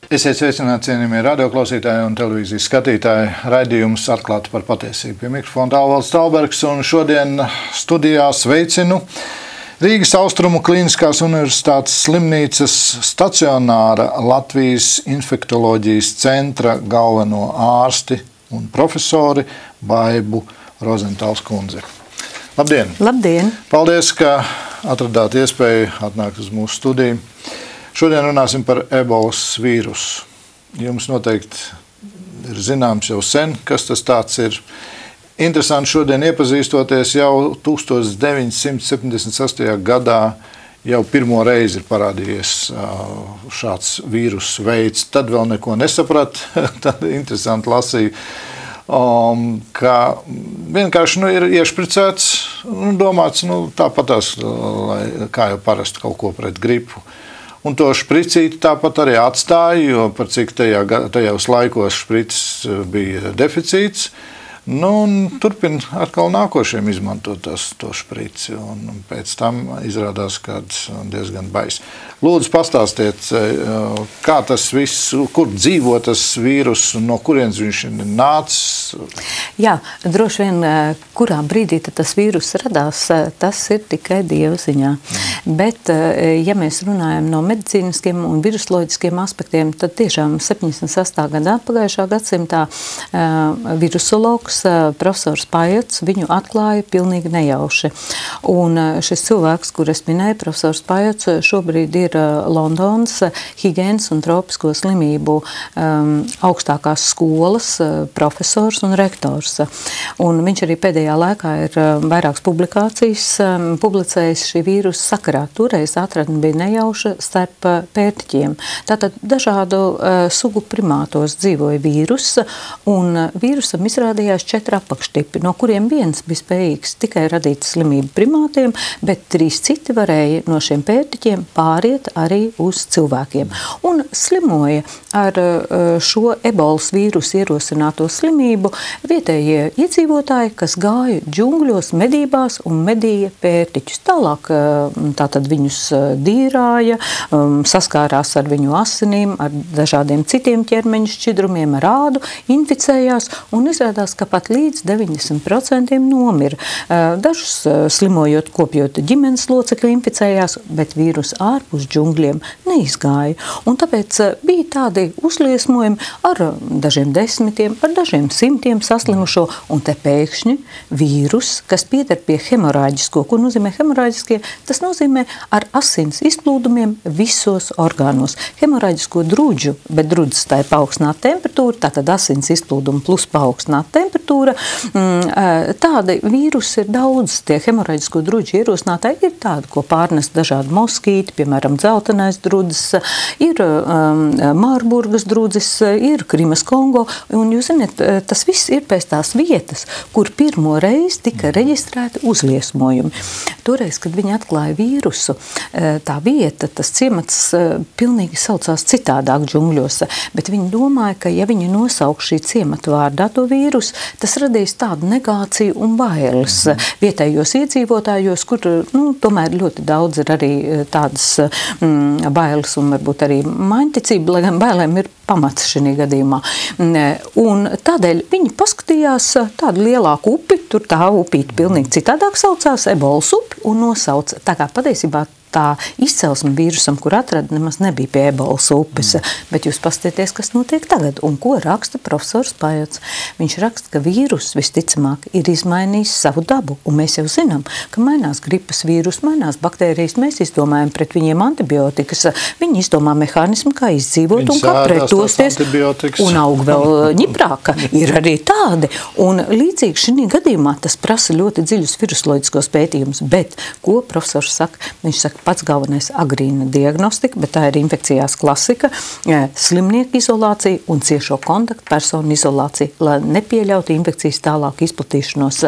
Esiet sveicināti, cienījamie radioklausītāji un televīzijas skatītāji. Raidījums Atklāti par patiesību. Pie mikrofona Tālvalds Talbergs, un šodien studijā sveicinu Rīgas Austrumu Kliniskās universitātes slimnīcas stacionāra Latvijas infektoloģijas centra galveno ārsti un profesori Baibu Rozentāls kundzi. Labdien! Labdien! Paldies, ka atradāt iespēju atnākt uz mūsu studiju. Šodien runāsim par ebolas vīrusu. Jums noteikti ir zināms jau sen, kas tas tāds ir. Interesanti šodien iepazīstoties, jau 1978. gadā jau pirmo reizi ir parādījies šāds vīrusu veids. Tad vēl neko nesaprat, tad interesanti lasīju, ka vienkārši ir iešpricēts un domāts, tāpatās, kā jau parasti kaut ko pret gripu. Un to špricīti tāpat arī atstāja, jo par cik tajos laikos špricis bija deficīts. Turpin atkal nākošiem izmantot to šprici, un pēc tam izrādās kāds diezgan bais. Lūdzu, pastāstiet, kā tas viss, kur dzīvo tas vīrus, no kurienes viņš ir nācis? Jā, droši vien, kurā brīdī tas vīrus radās, tas ir tikai Dieva ziņā. Bet, ja mēs runājam no medicīniskiem un virusoloģiskiem aspektiem, tad tiešām 78. gadā pagājušā gadsimtā virusologs profesors Pajots viņu atklāja pilnīgi nejauši. Un šis cilvēks, kur es minēju, profesors Pajots, šobrīd ir Londonas higienas un tropisko slimību augstākās skolas profesors un rektors. Un viņš arī pēdējā laikā ir vairākas publikācijas publicējis šī vīrusa sakarā. Toreiz atradne bija nejauša starp pērtiķiem. Tātad dažādu sugu primātos dzīvoja vīrusa, un vīrusam izrādījās 4 apakštipi, no kuriem viens bija spējīgs tikai radīt slimību primātiem, bet 3 citi varēja no šiem pērtiķiem pāriet arī uz cilvēkiem. Un slimoja ar šo ebolas vīrusu ierosināto slimību vietējie iedzīvotāji, kas gāja džungļos medībās un medīja pērtiķus. Tālāk tātad viņus dīrāja, saskārās ar viņu asinīm, ar dažādiem citiem ķermeņu šķidrumiem, ar ādu, inficējās un izrādās, ka pat līdz 90% nomira. Dažus slimojot, kopjot ģimenes locekļi inficējās, bet vīrus ārpus džungļiem neizgāja. Un tāpēc bija tādi uzliesmojumi ar dažiem 10, ar dažiem 100 saslimušo, un te pēkšņi vīrus, kas pieder pie hemorāģisko. Ko nozīmē hemorāģiskie? Tas nozīmē ar asins izplūdumiem visos orgānos. Hemorāģisko druģu, bet drudzes tā ir paaugstināta temperatūra, tātad asins izplūduma plus paaugstināta temperatūra. Tādi vīrusi ir daudz, tie hemorāģisko druģu ierosinātāji ir tādi, ko pārnes dažādi moskīti, piemēram, dzeltenais drudzes, ir Mārburgas drudzes, ir Krimas Kongo, un jūs zināt, tas viss ir pēc tās vietas, kur pirmo reizi tika reģistrēti uzliesmojumi. Toreiz, kad viņi atklāja vīrusu, tā vieta, tas ciemats pilnīgi saucās citādāk džungļos, bet viņi domāja, ka ja viņi nosauks šī ciemata vārdā to vīrusu, tas radīs tādu negāciju un bailes vietējos iedzīvotājos, kur tomēr ļoti daudz ir arī tādas bailes un varbūt arī maiņticība, lai gan bailēm ir pamats šī gadījumā. Un tādēļ viņi paskatījās tādu lielāku upi, tur tā upīte pilnīgi citādāk saucās, ebolas upi, un nosauca. Tā kā patiesībā tā izcelsme vīrusam, kur atrada, nemaz nebija pie ebolas upes, bet jūs paskatieties, kas notiek tagad, un ko raksta profesors Pajots. Viņš raksta, ka vīrus visticamāk ir izmainījis savu dabu, un mēs jau zinām, ka mainās gripas vīrus, mainās baktērijas, mēs izdomājam pret viņiem antibiotikas, viņi izdomā mehānismu, kā izdzīvot un kā pretosties, un aug vēl ņiprāka, ir arī tādi, un līdzīgi šī gadījumā tas prasa ļoti dziļus virusoloģiskos pētījumus, bet ko profesors saka? Viņš saka, pats galvenais agrīna diagnostika, bet tā ir infekcijās klasika, slimnieku izolācija un ciešo kontaktu personu izolācija, lai nepieļautu infekcijas tālāk izplatīšanos.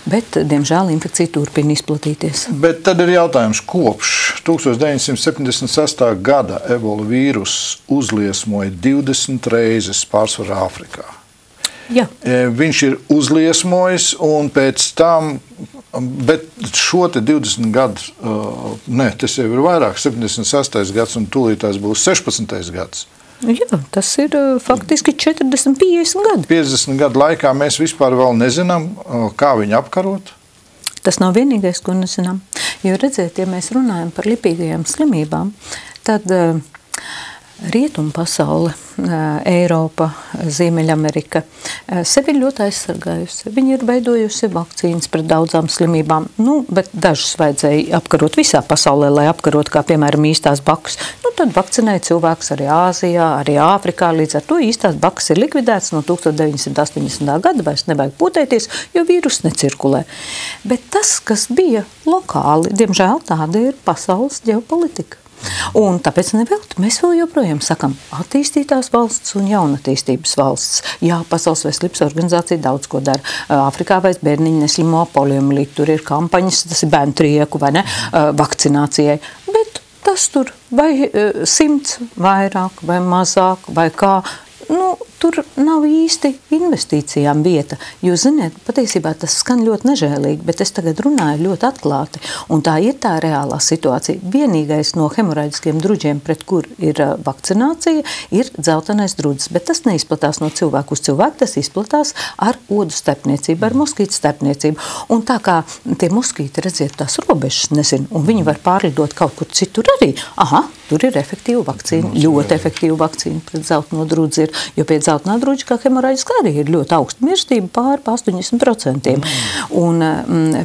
Bet, diemžēl, infekcija turpina izplatīties. Bet tad ir jautājums, kopš 1978. gada ebola vīrus uzliesmoja 20 reizes pārsvarā Āfrikā. Jā. Viņš ir uzliesmojis un pēc tam, bet šo te 20 gadu, tas jau ir vairāk, 76. gads un tūlītās būs 16. gads. Jā, tas ir faktiski 40-50 gadi. 50 gadu laikā mēs vispār vēl nezinām, kā viņu apkarot. Tas nav vienīgais, ko nezinām. Jo redziet, ja mēs runājam par lipīgajām slimībām, tad Rietumu pasaule, Eiropa, Ziemeļamerika sevi ļoti aizsargājusi. Viņi ir veidojusi vakcīnas pret daudzām slimībām, bet dažas vajadzēja apkarot visā pasaulē, lai apkarot, kā piemēram īstās bakas. Tad vakcinēja cilvēks arī Āzijā, arī Āfrikā, līdz ar to īstās bakas ir likvidētas no 1980. gada, vairs nevajag pūtēties, jo vīrus necirkulē. Bet tas, kas bija lokāli, diemžēl tāda ir pasaules ģeopolitika. Un tāpēc nevelti mēs vēl joprojām sakam attīstītās valsts un jaunatīstības valsts. Jā, Pasaules veselības organizācija daudz ko dara. Afrikā vairs bērniņi neslimo poliomielīti, tur ir kampaņas, tas ir bērnu trieku vai ne, vakcinācijai. Bet tas tur vai 100 vairāk vai mazāk vai kā, tur nav īsti investīcijām vieta. Jūs ziniet, patiesībā tas skan ļoti nežēlīgi, bet es tagad runāju ļoti atklāti. Un tā ir tā reālā situācija. Vienīgais no hemorāģiskiem druģiem, pret kur ir vakcinācija, ir dzeltenais drudzis. Bet tas neizplatās no cilvēku uz cilvēku, tas izplatās ar odu starpniecību, ar moskītu starpniecību. Un tā kā tie moskīti, redziet, tās robežas nezinu, un viņi var pārlidot kaut kur citur arī. Aha, tur ir efektīva vakcīna, ļoti efektīva vakcīna pret dzelteno drudzi ir, jo pie dzeltenā drudža, kā hemorāģiskā arī ir ļoti augsta mirstība, pār 80%. Un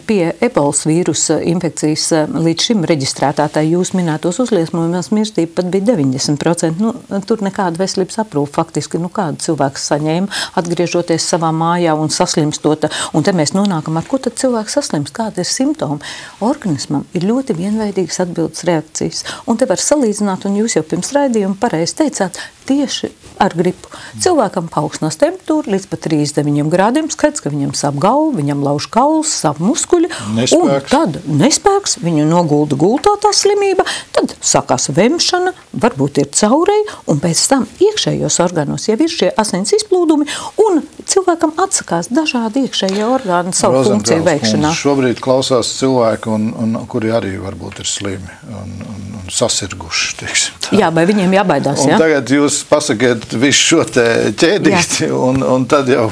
pie ebolas vīrusa infekcijas līdz šim reģistrētā jūs minētos uzliesmojumās mirstība pat bija 90%. Tur nekāda veselības aprūpe faktiski, kādu cilvēks saņēma, atgriežoties savā mājā un saslimstot. Un te mēs nonākam, ar ko tad cilvēks saslimst, kāda ir simptomi. Organismam ir ļoti vienveidīgas atbildes reakcijas. Un te var salīdzināt, un jūs jau pirms raidījuma pareizi teicāt, tieši ar gripu. Cilvēkam paaugstinās temperatūra līdz pat 39 grādiem, skaidrs, ka viņam sāp galva, viņam lauž kauls, sāp muskuļi, un tad nespēks, viņu nogulda gultā tā slimība, tad sākās vemšana, varbūt ir caureja, un pēc tam iekšējos orgānos jau ir šie asins izplūdumi, un cilvēkam atsakās dažādi iekšējie orgāni savu funkciju veikšanā. Šobrīd klausās cilvēki, kuri arī varbūt ir slimi un sasirguši, teiksim tā. Jā, vai viņiem jābaidās, un tagad jūs pasakiet visu šo te ķēdīti, un tad jau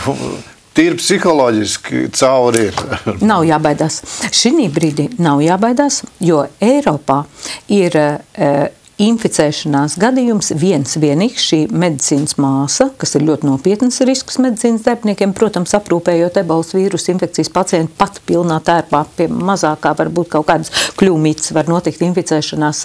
tīri psiholoģiski cauri ir. Nav jābaidās. Šī brīdī nav jābaidās, jo Eiropā ir inficēšanās gadījums vienīgs, šī medicīnas māsa, kas ir ļoti nopietnas risks medicīnas darbiniekiem, protams, aprūpējot ebolas vīrusu infekcijas pacientu pat pilnā tērpā, pie mazākā varbūt kaut kādas kļūmītes var notikt inficēšanās,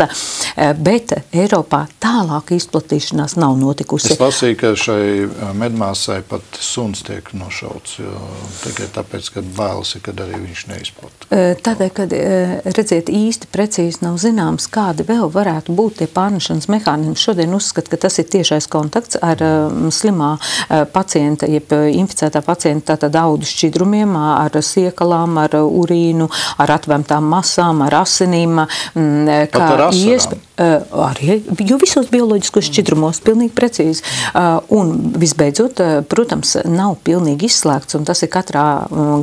bet Eiropā tālāk izplatīšanās nav notikusi. Es lasīju, ka šai medmāsai pat suns tiek nošauts, jo tikai tāpēc, ka bailes ir, kad arī viņš neizplata. Tādēļ, kad, redziet, īsti precīzi nav zināms, kādi vēl varētu būt tie pārnešanas mehānismi. Šodien uzskata, ka tas ir tiešais kontakts ar slimā pacienta, jeb inficētā pacienta tātad audu šķidrumiem, ar siekalām, ar urīnu, ar atvemtām masām, ar asinīm. Pat ar asarām? Arī, jo visos bioloģiskos šķidrumos, pilnīgi precīzi. Un visbeidzot, protams, nav pilnīgi izslēgts, un tas ir katrā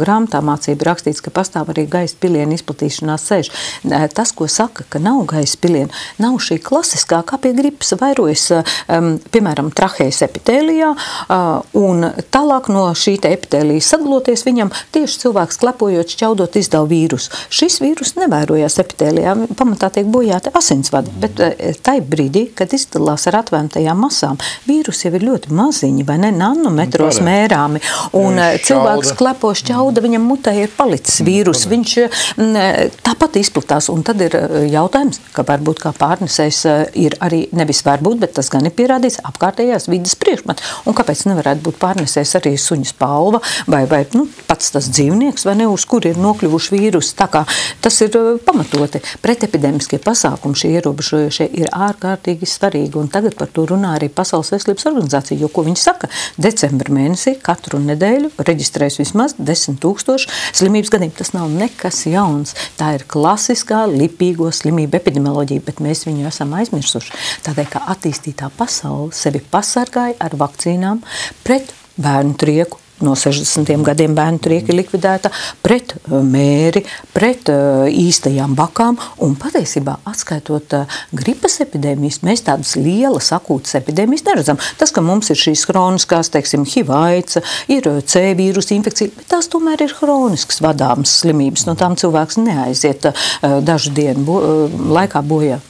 grāmatā mācība rakstīts, ka pastāv arī gaisa piliena izplatīšanās ceļš. Tas, ko saka, ka nav gaisa piliena, nav šī klasiskā, kā pie gripas, vairojas, piemēram, trahejas epitēlijā, un tālāk no šī te epitēlija sadaloties viņam tieši cilvēks klepojot, šķaudot izdala vīrusu. Šis vīrus nevērojās epitēlijā, pamatā tiek bojāti asinsvadi, bet tai brīdī, kad izdalās ar atvēmtajām masām, vīrusi jau ir ļoti maziņi, vai ne, nanometros mērāmi, un cilvēks klepo šķauda, viņam mutē ir palicis vīrus, viņš tāpat izplatās, un tad ir jautājums, ka varbūt kā pārnesējs ir arī nevis varbūt, bet tas gan ir pierādīts apkārtējās vidas priekšmet, un kāpēc nevarētu būt pārnesējs arī suņas palva, vai pats tas dzīvnieks, vai ne, uz kur ir nokļuvuši vīrusi, tā kā tas ir pamatoti. Pretepidemiskie pasākumi, šie ierobežojošie, ir ārkārtīgi svarīgi, un tagad par to runā arī Pasaules veselības organizācija, jo, ko viņi saka, decembra mēnesī katru nedēļu reģistrēs vismaz 10 000 slimības gadījumu. Tas nav nekas jauns. Tā ir klasiskā lipīgo slimību epidemioloģija, bet mēs viņu esam aizmirsuši. Tādēļ, ka attīstītā pasaule sevi pasargāja ar vakcīnām pret bērnu trieku, no 60. gadiem bērnu trieka likvidēta, pret mēri, pret īstajām bakām, un patiesībā atskaitot gripas epidēmijas, mēs tādas lielas akūtas epidēmijas neredzam. Tas, ka mums ir šīs hroniskās, teiksim, HIV-aids, ir C vīrusa infekcija, bet tās tomēr ir hroniskas vadāmas slimības, no tām cilvēks neaiziet dažu dienu laikā bojā.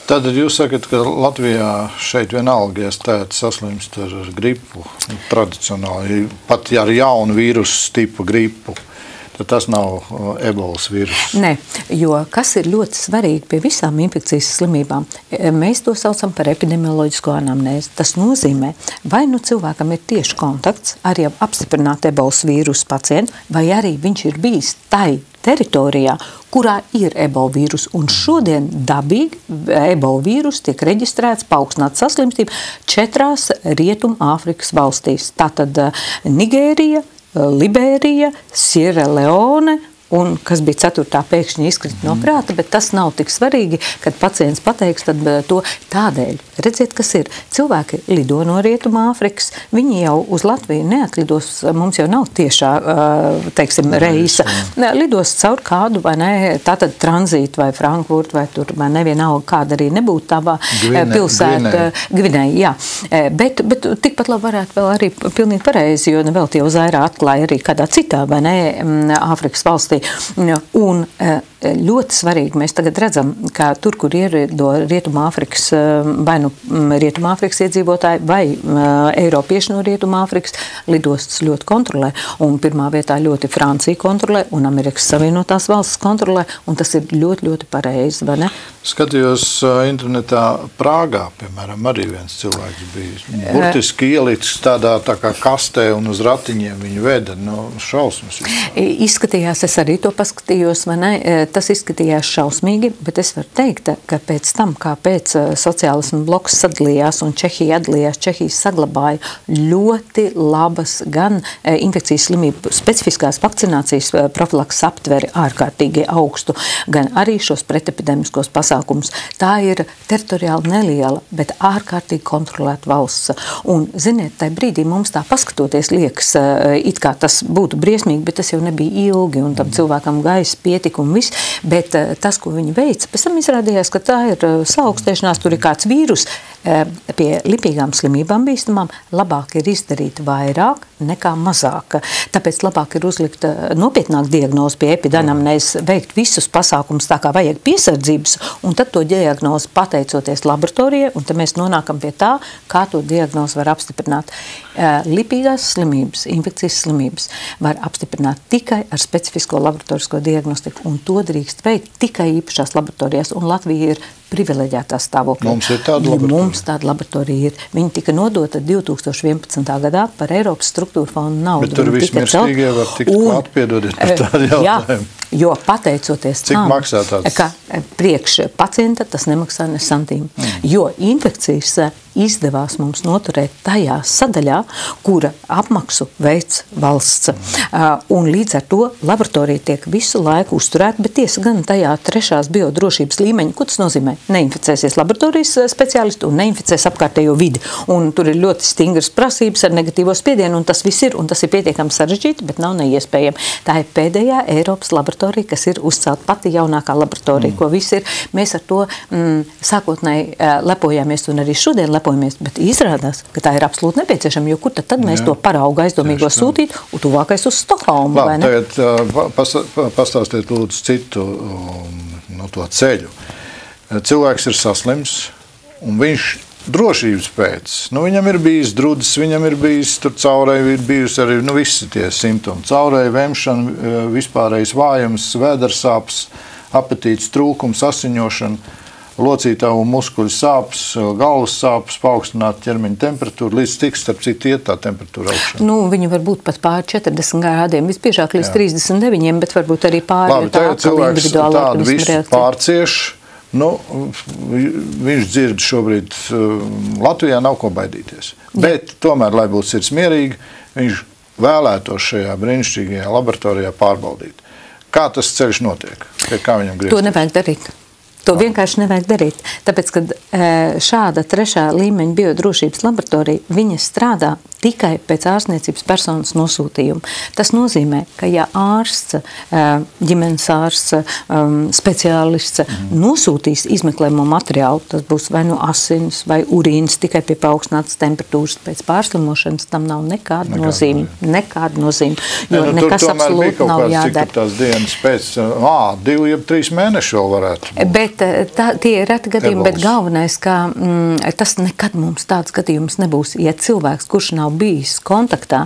Tad jūs sakat, ka Latvijā šeit vienalga, ja tēti saslimst ar gripu, tradicionāli, pat ja ar jaunu vīrusu tipu gripu, tad tas nav ebolas vīrus. Nē, jo kas ir ļoti svarīgi pie visām infekcijas slimībām, mēs to saucam par epidemioloģisko anamnēzi. Tas nozīmē, vai nu cilvēkam ir tieši kontakts ar jau apstiprinātu ebolas vīrusu pacientu, vai arī viņš ir bijis tai teritorijā, kurā ir ebola vīrus, un šodien dabīgi ebola vīrus tiek reģistrēts paaugstināta saslimstība 4 Rietumāfrikas valstīs. Tātad Nigērija, Liberija, Sierra Leone un kas bija 4. pēkšņi izkrita no prāta, bet tas nav tik svarīgi, kad pacients pateiks, tad to tādēļ. Redziet, kas ir. Cilvēki lido no Rietumāfrikas, viņi jau uz Latviju neatlidos, mums jau nav tiešā, teiksim, reisa. Lidos caur kādu, vai ne, tātad tranzītu vai Frankfurt, vai tur, vai nevienalga kāda arī nebūtu tavā pilsēta. Gvinēja, jā. Bet tikpat labi varētu vēl arī pilnīgi pareizi, jo vēl tie uz airā atklāja arī kādā citā, vai ne, Āfrikas valstī. Un ļoti svarīgi mēs tagad redzam, ka tur, kur ierido Rietumāfrikas, vai nu Rietumāfrikas iedzīvotāji, vai eiropieši no Rietumāfrikas, lidostas ļoti kontrolē. Un pirmā vietā ļoti Francija kontrolē, un Amerikas Savienotās valstis kontrolē, un tas ir ļoti, ļoti pareizi, vai ne? Skatījos internetā Prāgā, piemēram, arī viens cilvēks bija burtiski ielicis tādā tā kā kastē un uz ratiņiem viņu veda, šausmas. Izskatījās, es arī to paskatījos, vai ne? Tas izskatījās šausmīgi, bet es varu teikt, ka pēc tam, kā pēc sociālismu bloks sadalījās un Čehija atdalījās, Čehija saglabāja ļoti labas gan infekcijas slimību specifiskās vakcinācijas profilaks aptveri ārkārtīgi augstu, gan arī šos pretepidemiskos pasākumus. Tā ir teritoriāli neliela, bet ārkārtīgi kontrolēta valsts. Un, ziniet, tai brīdī mums tā paskatoties liekas, it kā tas būtu briesmīgi, bet tas jau nebija ilgi, un tam cilvēkam gaisa pietika un viss, bet tas, ko viņi veica, pēc tam izrādījās, ka tā ir saaugstēšanās, tur ir kāds vīrus, pie lipīgām slimībām bīstamām, labāk ir izdarīt vairāk nekā mazāk. Tāpēc labāk ir uzlikt nopietnāk diagnozi pie epidanamnēzes, veikt visus pasākumus tā kā vajag piesardzības, un tad to diagnozi pateicoties laboratorijai, un tad mēs nonākam pie tā, kā to diagnozi var apstiprināt. Lipīgās slimības, infekcijas slimības var apstiprināt tikai ar specifisko laboratorisko diagnostiku, un to drīkst veikt tikai īpašās laboratorijās, un Latvija ir privileģētā stāvoklī. Mums ir tāda laboratorija. Mums tāda laboratorija ir. Viņa tika nodota 2011. gadā par Eiropas struktūra fondu naudu. Bet tur vismirstīgie var tikt klāt, piedodiet par tādu jautājumu. Jā, jo pateicoties cik tam, maksā tāds? Ka priekš pacienta tas nemaksā ne santīmu. Jo infekcijas izdevās mums noturēt tajā sadaļā, kura apmaksu veids valsts. Un līdz ar to laboratorija tiek visu laiku uzturēta, bet tiesa gan tajā 3. biodrošības līmeņa, ko tas nozīmē? Neinficēsies laboratorijas speciālisti un neinficēs apkārtējo vidi. Un tur ir ļoti stingras prasības ar negatīvo spiedienu, un tas viss ir, un tas ir pietiekami sarežģīti, bet nav neiespējami. Tā ir pēdējā Eiropas laboratorija, kas ir uzcelt pati jaunākā laboratorija, ko viss ir. Mēs ar to sākotnēji lepojāmies un arī šodien lepojamies, bet izrādās, ka tā ir absolūti nepieciešama, jo kur tad mēs to paraugu aizdomīgo sūtīt, un tuvākais uz Stokholmu, vai ne? Tagad pastāstiet lūdzu citu no to ceļu. Cilvēks ir saslims, un viņš drošības pēc, viņam ir bijis drudzis, viņam ir bijis tur caurēji, ir bijusi arī visi tie simptomi. Caurēji, vemšana, vispārējais vājums, vēdersāpes, apetītes trūkums, asiņošana, locītavu muskuļu sāpes, galvas sāpes, paaugstināt ķermeņa temperatūru, līdz cik starp citu iet tā temperatūra augšana. Viņi var būt pat pār 40 grādiem, visbiežāk līdz 39, bet varbūt arī pār. Labi, tagad cilvēks tādu visu pārcieš, viņš dzird šobrīd, Latvijā nav ko baidīties. Bet tomēr, lai būtu sirds mierīgi, viņš vēlētos šajā brīnišķīgajā laboratorijā pārbaudīt. Kā tas ceļš notiek? Kā viņam griezties? To nevajag darīt. To vienkārši nevajag darīt, tāpēc, ka šāda 3. līmeņa biodrošības laboratorija, viņa strādā tikai pēc ārstniecības personas nosūtījuma. Tas nozīmē, ka ja ārsts, ģimenes ārsts, speciālists nosūtīs izmeklējumu materiālu, tas būs vai nu asinis vai urīns tikai pie paaugstinātas temperatūras pēc pārslimošanas, tam nav nekāda nozīme. Nekāda nozīme, jo nekas absolūti nav jādara. Cik tās dienas pēc, 2 jeb 3 mēneši vēl varētu būt. Bet tie ir reti gadījumi, bet galvenais, ka tas nekad mums tāds gadījums nebūs. Ja cilvēks, kurš nav bijis kontaktā,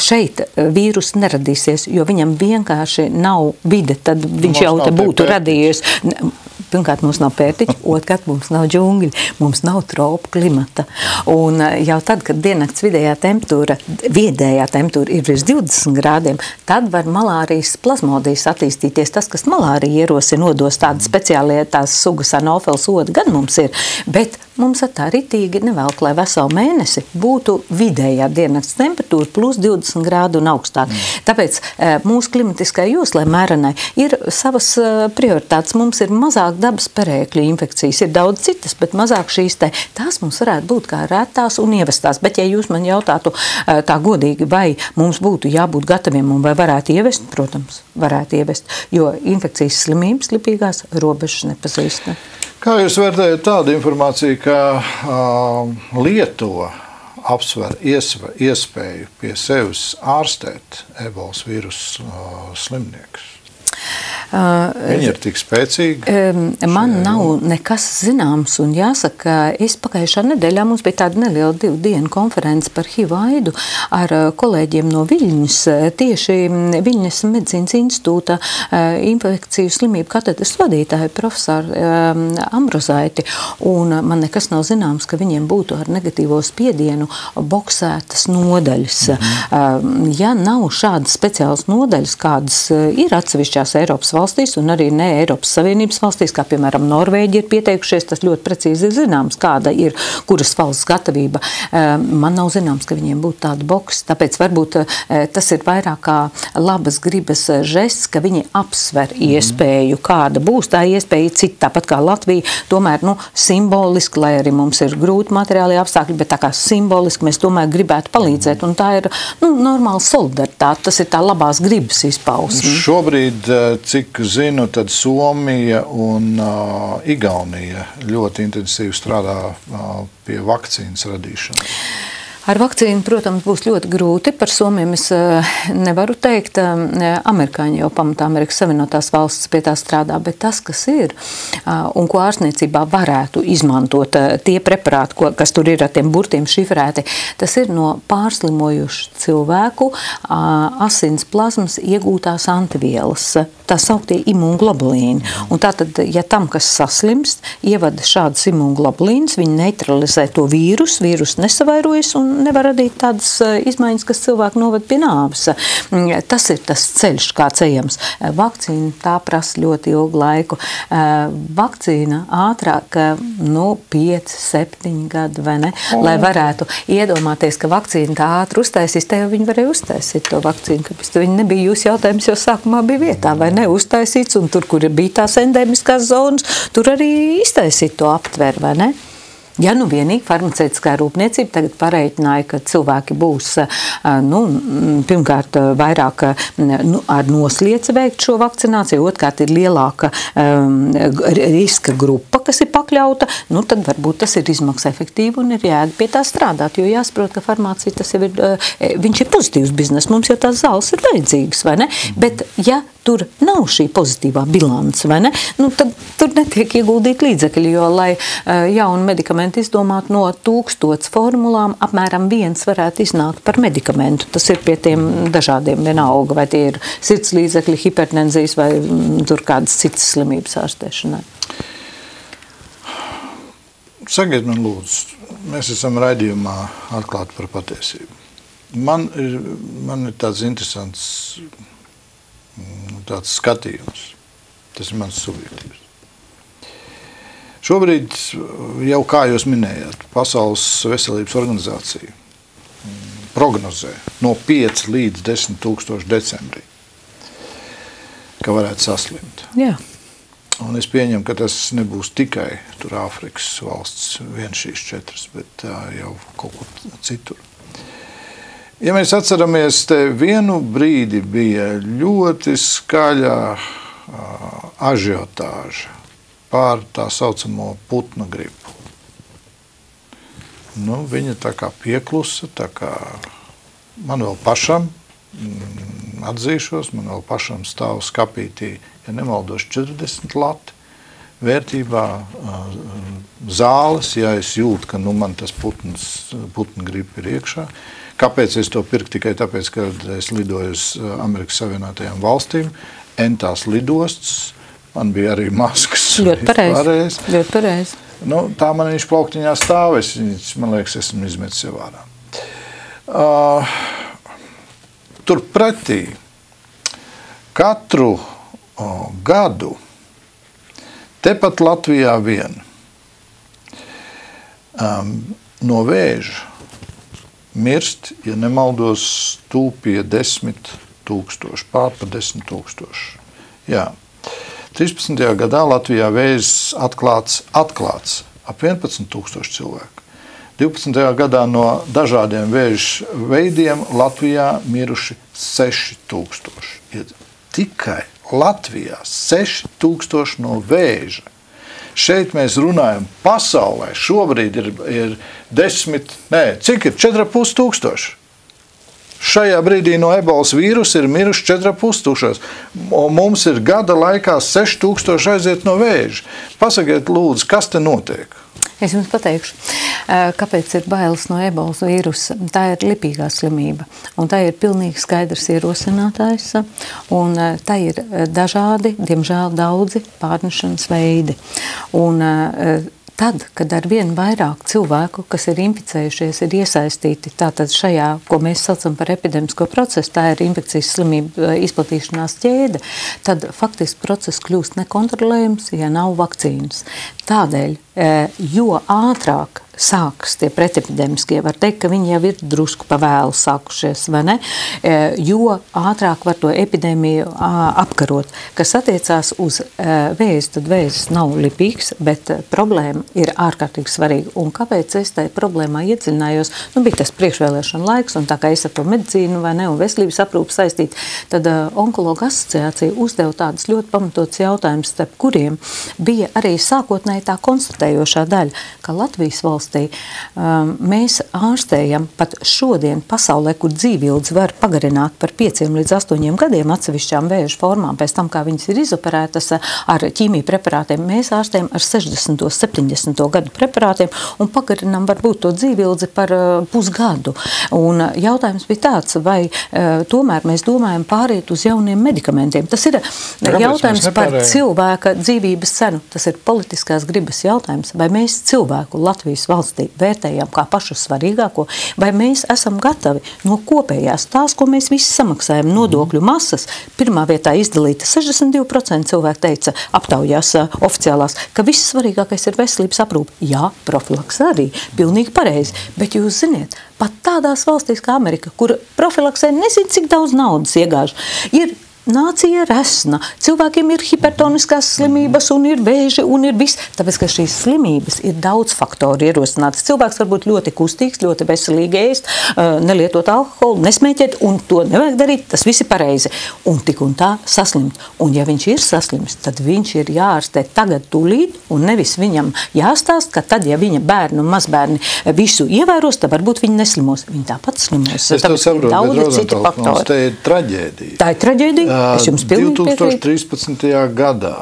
šeit vīrus neradīsies, jo viņam vienkārši nav vide, tad viņš jau te būtu radījies. Pirmkārt, mums nav pērtiķi, otrkārt, mums nav džungļi, mums nav tropu klimata. Un jau tad, kad diennakts vidējā temperatūra ir virs 20 grādiem, tad var malārijas plazmodijas attīstīties. Tas, kas malārija ierosina nodos tādas speciālie tās sugas anofels odi, gan mums ir, bet mums tā ritīgi nevelk, lai veselu mēnesi būtu vidējā diennakts temperatūra plus 20 grādu un augstāk. Tāpēc mūsu klimatiskai joslai mērenai ir savas prioritātes. Mums ir mazāk dabas perēkļu infekcijas, ir daudz citas, bet mazāk šīs te. Tās mums varētu būt kā retās un ievestās. Bet ja jūs man jautātu tā godīgi, vai mums būtu jābūt gataviem un vai varētu ievest, protams, varētu ievest, jo infekcijas slimības lipīgās robežas nepazīst. Kā jūs vērtējat tādu informāciju, ka Lietuva apsver iespēju pie sevis ārstēt ebolas vīrusu slimniekus? Viņi ir tik spēcīgi? Man nav nekas zināms, un jāsaka, es pagājušā nedēļā mums bija tāda neliela 2 dienu konference par HIV aidu ar kolēģiem no Viļņas, tieši Viļņas medicīnas institūta infekciju slimību katedras vadītāja profesoru Ambrozaiti, un man nekas nav zināms, ka viņiem būtu ar negatīvo spiedienu boksētas nodaļas. Ja nav šādas speciālas nodaļas, kādas ir atsevišķās Eiropas valstīs un arī ne Eiropas Savienības valstīs, kā piemēram Norvēģi ir pieteikušies, tas ļoti precīzi ir zināms, kāda ir kuras valsts gatavība. Man nav zināms, ka viņiem būtu tāda boks, tāpēc varbūt tas ir vairāk kā labas gribas žests, ka viņi apsver iespēju, kāda būs tā iespēja cita, tāpat kā Latvija, tomēr, simboliski, lai arī mums ir grūti materiāli apstākļi, bet tā kā simboliski mēs tomēr gribētu palīdzēt, un tā ir, normāla solidaritāte, tas ir tā labās gribas izpausme. Šobrīd, cik zinu, tad Somija un Igaunija ļoti intensīvi strādā pie vakcīnas radīšanas. Ar vakcīnu, protams, būs ļoti grūti. Par Somiem es nevaru teikt. Amerikāņi jau pamatā Amerikas Savienotās valstis pie tā strādā, bet tas, kas ir un ko ārstniecībā varētu izmantot, tie preparāti, kas tur ir ar tiem burtiem šifrēti, tas ir no pārslimojušu cilvēku asins plazmas iegūtās antivielas, tā sauktie imūnglobulīni. Un tātad, ja tam, kas saslimst, ievada šādas imūnglobulīnas, viņi neutralizē to vīrusu, vīrus nesavairojas un nevar radīt tādas izmaiņas, kas cilvēku noved pie nāves. Tas ir tas ceļš, kāds ejams. Vakcīna tā prasa ļoti ilgu laiku. Vakcīna ātrāk, 5, 7 gadu, vai ne? Lai varētu iedomāties, ka vakcīna tā ātri uztaisīs, te jau viņi varēja uztaisīt to vakcīnu, kāpēc viņi nebija jūsu jautājums, jo sākumā bija vietā, vai ne, uztaisīts, un tur, kur bija tās endemiskās zonas, tur arī iztaisīt to aptver, vai ne? Ja vienīgi farmaceitiskā rūpniecība tagad pareiķināja, ka cilvēki būs pirmkārt vairāk ar noslieci veikt šo vakcināciju, otrkārt ir lielāka riska grupa, kas ir pakļauta, tad varbūt tas ir izmaksas efektīvi un ir jēga pie tā strādāt, jo jāsaprot, ka farmācija tas jau ir, viņš ir pozitīvs biznes, mums jau tās zāles ir vajadzīgas, vai ne? Bet ja tur nav šī pozitīvā bilance, vai ne? Tad tur netiek ieguldīt līdzekļi, jo, lai jaunu medikamentu izdomāt no 1000 formulām, apmēram 1 varētu iznākt par medikamentu. Tas ir pie tiem dažādiem vienalga, vai tie ir sirds līdzekļi, hipertenzijas vai tur kādas citas slimības ārstēšanai. Sakiet man lūdzu, mēs esam raidījumā atklāti par patiesību. Man ir tāds interesants tāds skatījums. Tas ir mans subjektīvs. Šobrīd, jau kā jūs minējāt, Pasaules veselības organizācija prognozē no 5 līdz 10 000 decembrī, ka varētu saslimt. Jā. Un es pieņemu, ka tas nebūs tikai tur Āfrikas valsts, vien šīs 4, bet jau kaut kur citur. Ja mēs atceramies, te vienu brīdi bija ļoti skaļa ažiotāža pār tā saucamo putnu gripu. Viņa tā kā pieklusa, tā kā man vēl pašam, atzīšos, man vēl pašam stāv skapītī, ja nemaldos 40 lati vērtībā zāles, ja es jūtu, ka man tas putnu gripa ir iekšā. Kāpēc es to pirku? Tikai tāpēc, ka es lidoju uz Amerikas Savienotajām valstīm, entās lidostas, man bija arī maskas. Ļoti pareizi. Tā man viņš plauktiņā stāv, man liekas, esmu izmetis jau ārā. Turpretī katru gadu tepat Latvijā vien no vēža mirst, ja nemaldos, tūpie 10 000, pār pa 10 000. Jā. 13. gadā Latvijā vēžs atklāts ap 11 000 cilvēku. 12. gadā no dažādiem vēža veidiem Latvijā miruši 6 000. Ir tikai Latvijā 6 000 no vēža. Šeit mēs runājam pasaulē. Šobrīd ir 4,5 tūkstoši. Šajā brīdī no ebolas vīrusa ir miruši 4,5 tūkstoši. Mums ir gada laikā 6 000 aiziet no vēža. Pasakiet, lūdzu, kas te notiek? Es jums pateikšu, kāpēc ir bailes no ebolas vīrusa. Tā ir lipīgā slimība, un tā ir pilnīgi skaidrs ierosinātājs, un tā ir dažādi, diemžēl daudzi pārnešanas veidi. Un tad, kad ar vien vairāk cilvēku, kas ir inficējušies, ir iesaistīti tātad šajā, ko mēs saucam par epidemisko procesu, tā ir infekcijas slimība izplatīšanās ķēde, tad faktiski process kļūst nekontrolējams, ja nav vakcīnas. Tādēļ, jo ātrāk sākas tie pretepidēmiskie, var teikt, ka viņi jau ir drusku pavēlu sākušies, vai ne? Jo ātrāk var to epidēmiju apkarot. Kas attiecās uz vēzi, tad vēzis nav lipīgs, bet problēma ir ārkārtīgi svarīga. Un kāpēc es tai problēmā iedziļinājos? Bija tas priekšvēlēšana laiks, un tā kā es ar to medicīnu vai ne, un veselības aprūpu saistīt, tad onkologa asociācija uzdeva tādas ļoti pamatotas jautājumus, starp kuriem bija arī sākotnēji tā konstatējošā daļa, ka Latvijas valstī mēs ārstējam pat šodien pasaulē, kur dzīvildzi var pagarināt par 5 līdz 8 gadiem atsevišķām vēža formām, pēc tam, kā viņas ir izoperētas ar ķīmiju preparātiem, mēs ārstējam ar 60. 70. gadu preparātiem un pagarinām varbūt to dzīvildzi par pusgadu. Un jautājums bija tāds, vai tomēr mēs domājam pāriet uz jauniem medikamentiem. Tas ir jautājums par cilvēka dzīvības cenu. Tas ir politiskās gribas jautājums, vai mēs cilvēku Latvijas valstī vērtējam kā pašu svarīgāko, vai mēs esam gatavi no kopējās tās, ko mēs visi samaksājam nodokļu masas, pirmā vietā izdalīta 62% cilvēku teica aptaujās oficiālās, ka viss svarīgākais ir veselības aprūpe. Jā, profilaks arī, pilnīgi pareizi, bet jūs ziniet, pat tādās valstīs kā Amerika, kur profilaksē nezinu, cik daudz naudas iegāž, ir nācija resna, cilvēkiem ir hipertoniskās slimības un ir vēži un ir viss, tāpēc, ka šīs slimības ir daudz faktoru ierosinātas. Cilvēks var būt ļoti kustīgs, ļoti veselīgi ēst, nelietot alkoholu, nesmēķēt, un to nevajag darīt, tas viss ir pareizi. Un tik un tā saslimt. Un ja viņš ir saslims, tad viņš ir jāārstē tagad tūlīt, un nevis viņam jāstāst, ka tad, ja viņa bērni un mazbērni visu ievēros, tad varbūt viņi neslimos. Viņi tāpat slimos. Es to saprotu, bet Rozentāls, te ir traģēdija. Tā ir traģēdija. 2013. gadā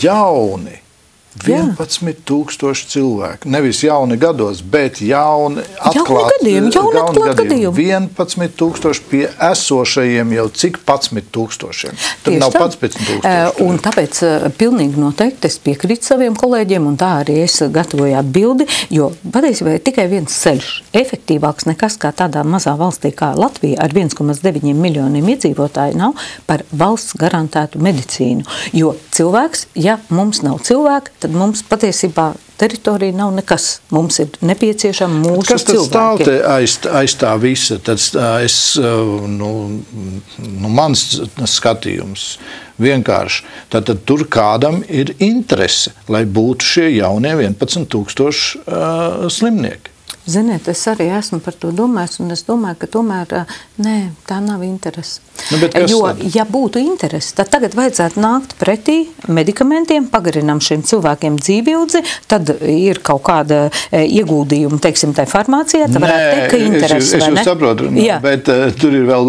jauni 11 000 cilvēku, nevis jauni gados, bet jauni atklāti gadījumi. 11 000 pie esošajiem jau cik 11 000. Tad nav 11 000. Un tāpēc pilnīgi noteikti es piekrītu saviem kolēģiem, un tā arī es gatavoju atbildi, jo patiesībā ir tikai viens ceļš, efektīvāks nekas kā tādā mazā valstī kā Latvija ar 1,9 miljoniem iedzīvotāju nav par valsts garantētu medicīnu. Jo cilvēks, ja mums nav cilvēka, tad mums patiesībā teritorija nav nekas. Mums ir nepieciešama mūsu cilvēki. Kas tad stāv aiz tā visa? Tad mans skatījums vienkārši. Tad tur kādam ir interese, lai būtu šie jaunie 11 000 slimnieki. Ziniet, es arī esmu par to domājis, un es domāju, ka tomēr, nē, tā nav interese. Jo, ja būtu interese, tad tagad vajadzētu nākt pretī medikamentiem, pagarinām šiem cilvēkiem dzīvildzi, tad ir kaut kāda ieguldījuma, teiksim, tai farmācijā, tad varētu teikt, ka interese, vai ne? Es saprotu, bet tur ir vēl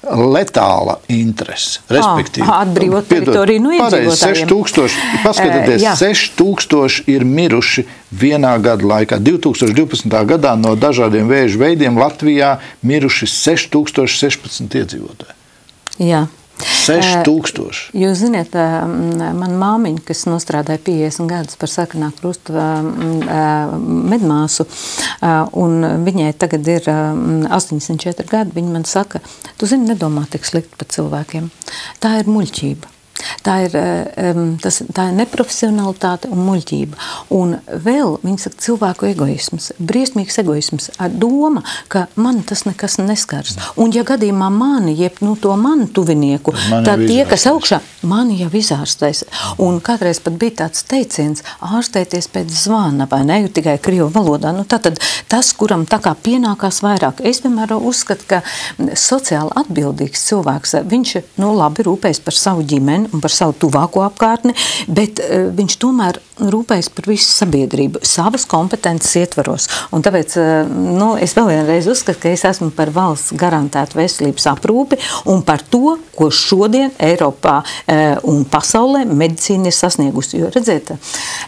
letāla interese, respektīvi. Atbrīvot teritoriju no iedzīvotājiem. 6000, paskatieties, 6000 ir miruši vienā gada laikā. 2012. gadā no dažādiem vēža veidiem Latvijā miruši 6016 iedzīvotāji. Jā. 6000. Jūs ziniet, man māmiņa, kas nostrādāja 50 gadus par sarkanā krusta medmāsu, un viņai tagad ir 84 gadi, viņa man saka, tu zini, nedomā tik slikti par cilvēkiem. Tā ir muļķība. Tā ir neprofesionalitāte un muļķība. Un vēl, viņi saka, cilvēku egoisms, briesmīgs egoisms, ar doma, ka man tas nekas neskars. Un ja gadījumā mani, jeb to manu tuvinieku, tad tie, kas augšā, mani jau izārstēs. Un kādreiz pat bija tāds teiciens, ārstēties pēc zvana, vai ne, tikai krievu valodā. Tātad tas, kuram tā kā pienākās vairāk. Es vienmēr uzskatu, ka sociāli atbildīgs cilvēks, viņš, labi rūpējas par savu ģimeni, un par savu tuvāko apkārtni, bet viņš tomēr rūpējas par visu sabiedrību, savas kompetences ietvaros. Un tāpēc, es vēl vienreiz uzskatu, ka es esmu par valsts garantētu veselības aprūpi un par to, ko šodien Eiropā un pasaulē medicīna ir sasniegusi. Jo, redziet,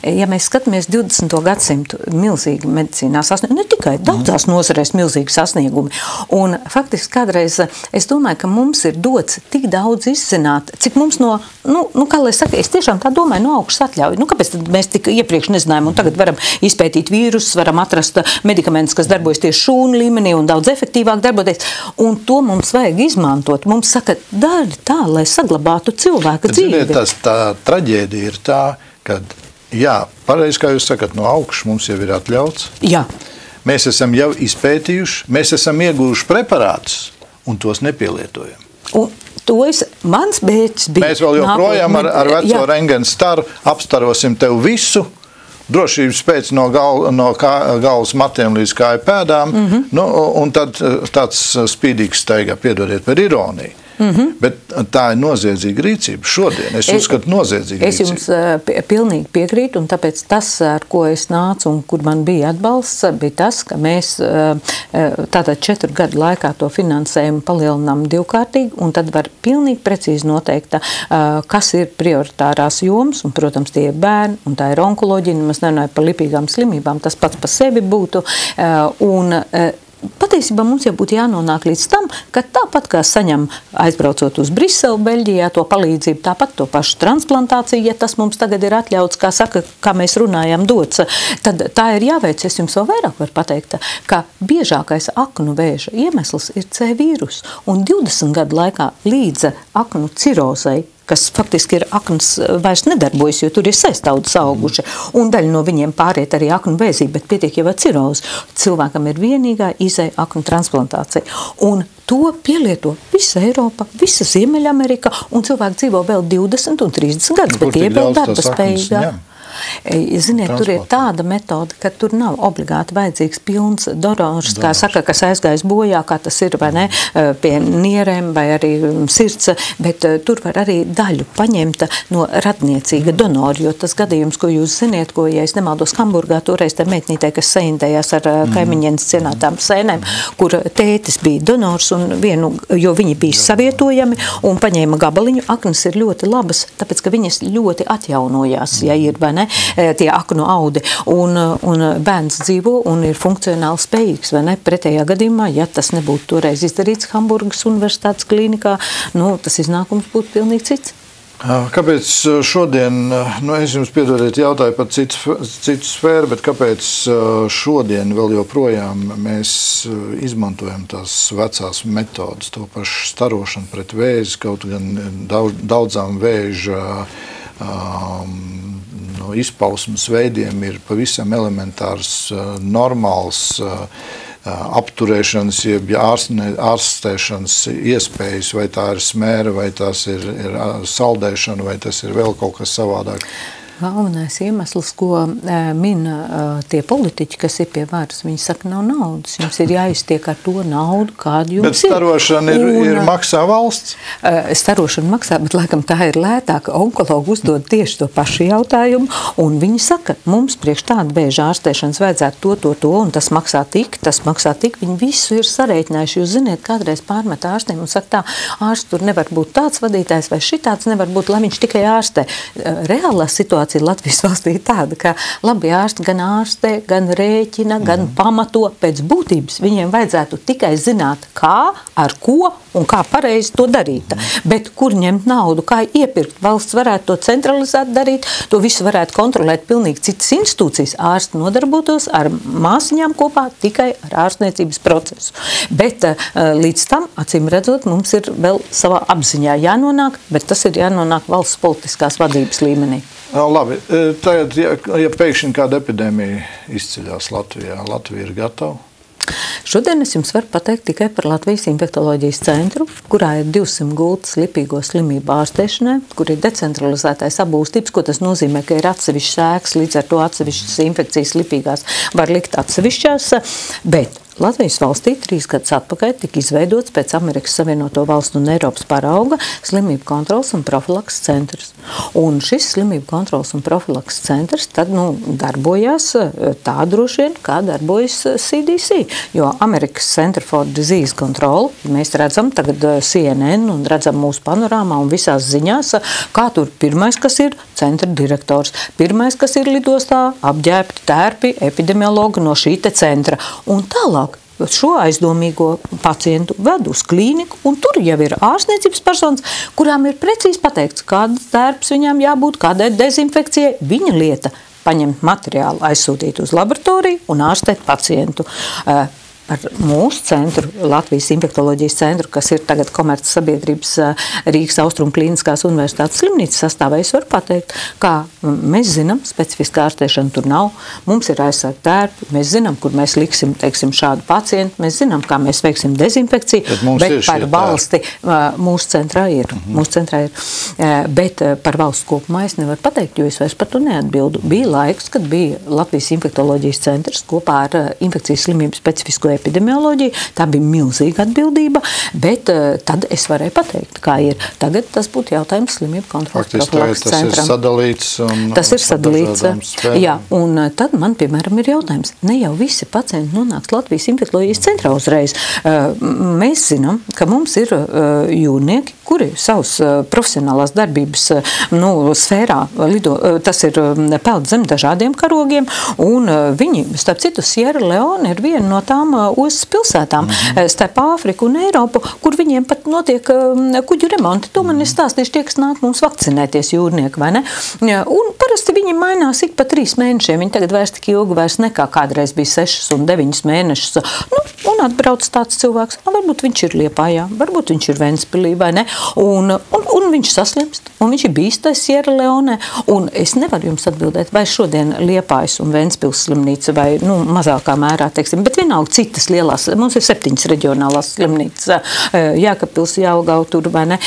ja mēs skatāmies 20. gadsimtu milzīgi medicīnā sasniegumi, ne tikai daudzās nozarēs milzīgi sasniegumi. Un faktiski kādreiz es domāju, ka mums ir dots tik daudz izzināt, cik mums kā lai saka, es tiešām tā domāju, no augšas atļauju. Kāpēc tad mēs tik iepriekš nezinājām, un tagad varam izpētīt vīrusus, varam atrast medikamentus, kas darbojas tieši šūnu līmenī un daudz efektīvāk darboties. Un to mums vajag izmantot. Mums saka, dari tā, lai saglabātu cilvēka dzīvi. Ziniet, tā traģēdija ir tā, ka, pareizi, kā jūs sakat, no augšas mums jau ir atļauts. Jā. Mēs esam jau izpētījuši, mēs esam ieguvuši preparātus un tos nepielietojam. Un mans bērķis bija... Mēs vēl joprojām ar veco rentgenu staru apstarosim tev visu, drošības pēc no galvas matiem līdz kāju pēdām, un tad tāds spīdīgs steigā, piedodiet par ironiju. Bet tā ir noziedzīga rīcība šodien. Es uzskatu noziedzīga rīcība. Es jums pilnīgi piekrītu, un tāpēc tas, ar ko es nācu un kur man bija atbalsts, bija tas, ka mēs tātad 4 gadu laikā to finansējumu palielinām divkārtīgi, un tad var pilnīgi precīzi noteikt, kas ir prioritārās jomas, un, protams, tie ir bērni, un tā ir onkoloģija, mēs nerunājam par lipīgām slimībām, tas pats par sevi būtu, un patiesībā mums jau būtu jānonāk līdz tam, ka tāpat kā saņem aizbraucot uz Briseli, Beļģijā, to palīdzību, tāpat to pašu transplantāciju, ja tas mums tagad ir atļauts, kā mēs runājam, dots, tad tā ir jāveic. Es jums vēl vairāk varu pateikt, ka biežākais aknu vēža iemesls ir C vīrus, un 20 gadu laikā līdz aknu cirozei, kas faktiski ir aknas vairs nedarbojas, jo tur ir sēstaudas auguši, un daļa no viņiem pāriet arī aknu vēzī, bet pietiek jau ar cirozi. Cilvēkam ir vienīgā izēja aknu transplantācija. Un to pielieto visa Eiropa, visa Ziemeļamerika, un cilvēki dzīvo vēl 20 un 30 gadus, bet tie vēl darba spējīgā. Ziniet, tur ir tāda metode, ka tur nav obligāti vajadzīgs pilns donors, kā saka, kas aizgājis bojā, kā tas ir, vai ne, pie nierēm vai arī sirds, bet tur var arī daļu paņemt no radniecīga donora, jo tas gadījums, ko jūs ziniet, ko, ja es nemaldos, Hamburgā toreiz tā meitnītē, kas saindējās ar kaimiņienes cienātām sēnēm, kur tētis bija donors un jo viņi bija savietojami un paņēma gabaliņu, aknas ir ļoti labas, tāpēc, ka viņas ļoti atjaunojās, ja ir, vai ne, tie aknu audi, un bērns dzīvo un ir funkcionāli spējīgs, vai ne? Pretējā gadījumā, ja tas nebūtu toreiz izdarīts Hamburgas universitātes klīnikā, tas iznākums būtu pilnīgi cits. Kāpēc šodien, es jums piedodiet jautāju par citu sfēru, bet kāpēc šodien vēl joprojām mēs izmantojam tās vecās metodas, to pašu starošanu pret vēzi, kaut gan daudzām vēža izpausmes veidiem ir pavisam elementārs, normāls apturēšanas, jeb ārstēšanas iespējas, vai tā ir smēra, vai tās ir saldēšana, vai tas ir vēl kaut kas savādāk. Galvenais iemesls, ko min tie politiķi, kas ir pie varas, viņi saka, nav naudas. Jums ir jāiztiek ar to naudu, kādu jums ir. Bet starošana ir maksā valsts? Starošana maksā, bet laikam tā ir lētāka. Onkologi uzdod tieši to pašu jautājumu, un viņi saka, mums priekš tāda vēža ārstēšanas vajadzētu to, un tas maksā tik. Viņi visu ir sarēķinājuši. Jūs ziniet, kādreiz pārmet ārstiem un saka tā, ārsts tur nevar būt tāds vadītājs vai šitāds nevar būt, lai viņš tikai ārstē. Reālā situācija Latvijas valstī ir tāda, ka labi ārsti gan ārstē, gan rēķina, gan pamato pēc būtības. Viņiem vajadzētu tikai zināt, kā, ar ko un kā pareizi to darīt. Bet kur ņemt naudu, kā iepirkt? Valsts varētu to centralizēt darīt, to visu varētu kontrolēt pilnīgi citas institūcijas. Ārsti nodarbotos ar māsiņām kopā tikai ar ārstniecības procesu. Bet līdz tam, acīm redzot, mums ir vēl savā apziņā jānonāk, bet tas ir jānonāk valsts politiskās vadības līmenī. Labi, tagad, ja pēkšņi kāda epidēmija izceļās Latvijā, Latvija ir gatava? Šodien es jums varu pateikt tikai par Latvijas infektoloģijas centru, kurā ir 200 gultas lipīgo slimību ārstēšanai, kur ir decentralizētais apbūstības, ko tas nozīmē, ka ir atsevišķas ēkas, līdz ar to atsevišķas infekcijas lipīgās var likt atsevišķās, bet Latvijas valstī 3 gadus atpakaļ tika izveidots pēc Amerikas Savienoto Valstu un Eiropas parauga slimību kontrols un profilakses centrs. Un šis slimību kontrols un profilakses centrs tad darbojās tā droši vien, kā darbojas CDC. Jo Amerikas Center for Disease Control, mēs redzam tagad CNN un redzam mūsu panorāmā un visās ziņās, kā tur pirmais, kas ir centra direktors, pirmais, kas ir lidostā, apģērbti tērpi, epidemiologi no šī te centra. Un tālāk šo aizdomīgo pacientu ved uz klīniku, un tur jau ir ārstniecības personas, kurām ir precīzi pateikts, kāds tērps viņām jābūt, kādai dezinfekcijai. Viņa lieta paņemt materiālu, aizsūtīt uz laboratoriju un ārstēt pacientu. Par mūsu centru, Latvijas infektoloģijas centru, kas ir tagad komerces sabiedrības Rīgas Austrumu Klīniskās universitātes slimnīcas sastāvā, es varu pateikt, kā mēs zinām, specifiskā ārstēšana tur nav, mums ir aizsarg tērpi, mēs zinām, kur mēs liksim, teiksim, šādu pacientu, mēs zinām, kā mēs veiksim dezinfekciju, bet par valsti mūsu centrā ir. Bet par valsts kopumā es nevaru pateikt, jo es vairs par to neatbildu. Bija laiks, kad bija Latvijas infektoloģijas centrs kopā ar infekcijas slimību specifisko epidemioloģiju. Tā bija milzīga atbildība, bet tad es varēju pateikt, kā ir. Tagad tas būtu jautājums slimību kontrolas profilakses centram. Tas ir sadalīts. Tas ir sadalīts. Jā, un tad man, piemēram, ir jautājums. Ne jau visi pacienti nonāks Latvijas infektoloģijas centrā uzreiz. Mēs zinām, ka mums ir jūrnieki, kuri savus profesionālās darbības sfērā lido, tas ir peld zem dažādiem karogiem, un viņi, starp citu, Sierra Leone ir viena no tām ostas pilsētām starp Āfriku un Eiropu, kur viņiem pat notiek kuģu remonti. To man ir stāstījuši tie, kas nāk mums vakcinēties jūrnieki, vai ne? Un parasti viņi mainās ik pa 3 mēnešiem. Viņi tagad vairs tik ilgi vairs nekā kādreiz bija 6 un 9 mēnešus. Un atbrauc tāds cilvēks. Varbūt viņš ir Liepājā, varbūt viņš ir Ventspilī, vai ne? Un viņš saslimst, un viņš ir bijis tajā Sierra Leone. Un es nevaru jums atbildēt, vai šodien Liepājas un Ventspils slimnīca, vai mazākā mērā, teiksim, bet vienalga citas lielās, mums ir 7 reģionālās slimnīcas, Jēkabpils, Jelgava, tur, vai ne,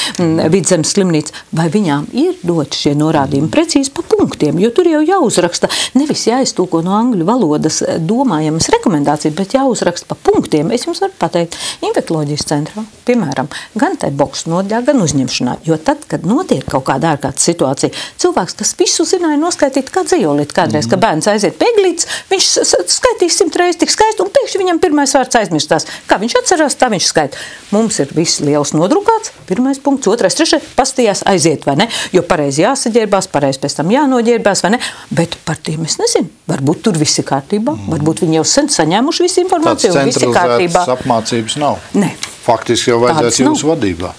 Vidzemes slimnīca, vai viņām ir dot šie norādījumi precīzi pa punktiem, jo tur jau jāuzraksta, nevis jāiztūko no angļu valodas domājamas rekomendācijas, bet jāuzraksta pa punktiem. Es jums varu pateikt, infektoloģijas centrā, piemēram, gan tai boksu nodaļā, gan uzņemšanā, jo tad, kad notiek kaut kāda ārkārtas situācija, cilvēks, kas visu zināja noskaitīt kā dzejolīt kādreiz, ka bērns aiziet pie eglītes, viņš skaitīs 100 reizes tik skaisti, un pēkšņi viņam pirmais vārds aizmirstās. Kā viņš atcerās, tā viņš skaita. Mums ir viss liels nodrukāts, pirmais punkts, otrais, trešais, pastījās aiziet, vai ne? Jo pareizi jāsaģērbās, pareizi pēc tam jānoģērbās, vai ne? Bet par tiem es nezinu. Varbūt tur viss ir kārtībā, varbūt viņi jau sen saņēmuši visu informāciju, un viss ir kārtībā. Tāds centralizētas apmācības nav. Ne. Faktiski jau vajadzētu jūsu vadībā.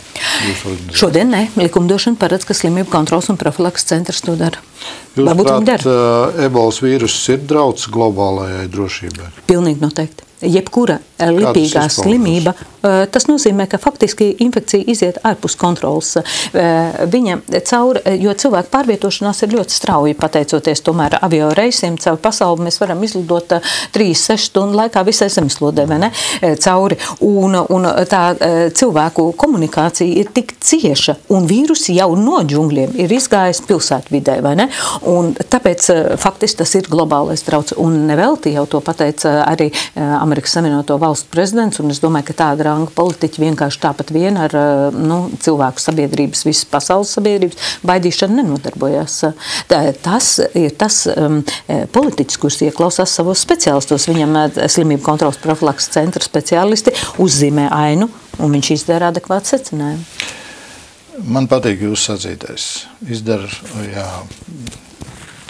Šodien ne. Likumdošana paredz, ka slimību kontrols un profilakses centrs to dara. Jūs prāt, ebolas vīruss ir drauds globālajai drošībai? Pilnīgi noteikti. Jebkura lipīgā slimība, tas nozīmē, ka faktiski infekcija iziet ārpus kontrols. Viņa caur, jo cilvēku pārvietošanās ir ļoti strauji, pateicoties tomēr avio reisiem caur pasauli, mēs varam izlidot 3-6 stundu laikā visai zemeslodē, vai ne, cauri. Un tā cilvēku komunikācija situācija ir tik cieša, un vīrusi jau no džungļiem ir izgājis pilsētvidē, vai ne? Un tāpēc faktiski tas ir globālais drauds, un nevelti jau to pateica arī Amerikas Savienoto Valstu prezidents, un es domāju, ka tāda ranga politiķi vienkārši tāpat vien ar cilvēku sabiedrības, visas pasaules sabiedrības baidīšanu nenodarbojās. Tas ir tas politiķis, kurš ieklausās savos speciālistos. Viņam slimību kontrolas profilakses centra speciālisti uzzīmē ainu, un viņš izdara adekvātu secinājumu. Man patīk jūs sacītais. Izdara,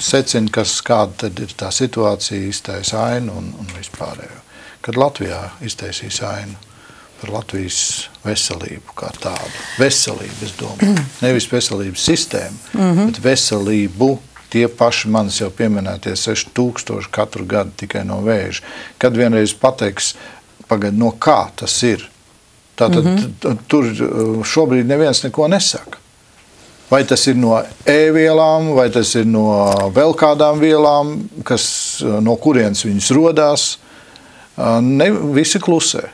secina, kāda tad ir tā situācija, iztaisa ainu un vispārējo. Kad Latvijā iztaisīs ainu par Latvijas veselību kā tādu. Veselību, es domāju. Nevis veselības sistēmu, bet veselību. Tie paši manis jau pieminētie 6000 katru gadu tikai no vēža. Kad vienreiz pateiks, pagaid, no kā tas ir, tātad tur šobrīd neviens neko nesaka. Vai tas ir no E-vielām, vai tas ir no vēl kādām vielām, no kurienes viņas rodās. Visi klusē.